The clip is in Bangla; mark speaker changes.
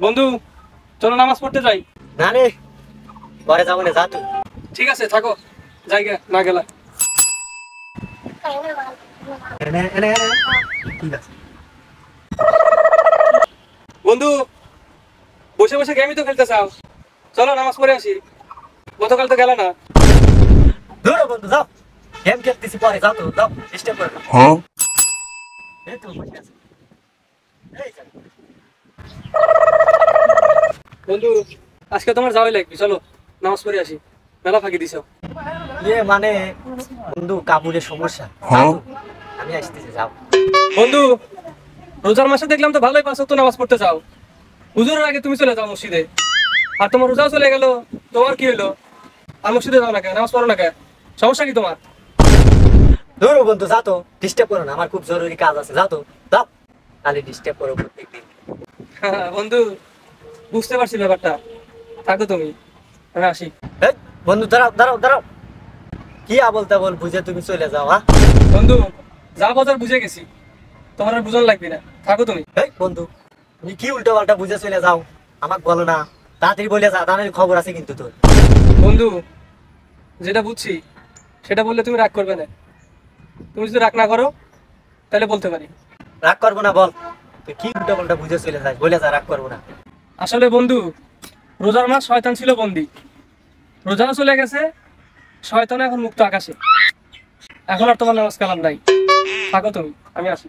Speaker 1: বন্ধু, চলো নামাজ পড়তে যাই।
Speaker 2: না রে, পরে যাবো না, যা তুই।
Speaker 1: ঠিক আছে, থাকো, যাই না গেলা।
Speaker 2: ঠিক আছে
Speaker 1: বন্ধু, বসে বসে গেমই তো খেলতে চাও, চলো নামাজ পড়ে আসি। গতকাল তো গেল না।
Speaker 2: ধরো বন্ধু, যাও, গেম খেলতেছি, পরে যাও, তো যাও, ডিস্টার্ব করবে। এই তো বসে আছি। এই যা।
Speaker 1: বন্ধু, আজকে তোমার যাওয়াই লাগবে, চলো নামাজ পড়ে আসি, মেলা ফাঁকি দিছ।
Speaker 2: মানে বন্ধু, কাপড়ের সমস্যা, আমি আসতেছি, যাও।
Speaker 1: বন্ধু, রোজার মাসে দেখলাম তো ভালোই 5 ওয়াক্ত নামাজ পড়তে যাও, হুজুরের আগে তুমি চলে যাও মসজিদে। আর তোমার রোজাও চলে গেল, তোমার কি হলো? আর মসজিদে যাও না কেন, নামাজ পড়ো না কেন, সমস্যা কি তোমার?
Speaker 2: ধরো বন্ধু, যা তো, ডিস্টার্ব করো না, আমার খুব জরুরি কাজ আছে, যাও তো, যাও। খালি ডিস্টার্ব করো প্রত্যেকদিন।
Speaker 1: বন্ধু, বুঝতে পারছি ব্যাপারটা, থাকো তুমি, আমি আসি।
Speaker 2: এই বন্ধু, দাঁড়াও দাঁড়াও দাঁড়াও, কি আবল তাবল বুঝে তুমি চলে যাও, হ্যাঁ?
Speaker 1: বন্ধু, যা বাজার বুঝে গেছি, তোমার আর বুঝন লাগবে না, থাকো তুমি।
Speaker 2: এই বন্ধু, তুমি কি উল্টো পাল্টা বুঝে চলে যাও, আমাকে বলো না, তাড়াতাড়ি বলে যা, তাহলে খবর আছে কিন্তু তোর।
Speaker 1: বন্ধু, যেটা বুঝছি সেটা বললে তুমি রাগ করবে না। তুমি যদি রাগ না করো তাহলে বলতে পারি।
Speaker 2: রাগ করবো না, বল, তুই কি উল্টো পাল্টা বুঝে চলে যাস, বলে যা, রাগ করবো না।
Speaker 1: আসলে বন্ধু, রোজার মাস শয়তান ছিল বন্দি, রোজাও চলে গেছে, শয়তান এখন মুক্ত আকাশে, এখন আর তোমার নামাজ কালাম নাই, থাকো তুমি, আমি আসি।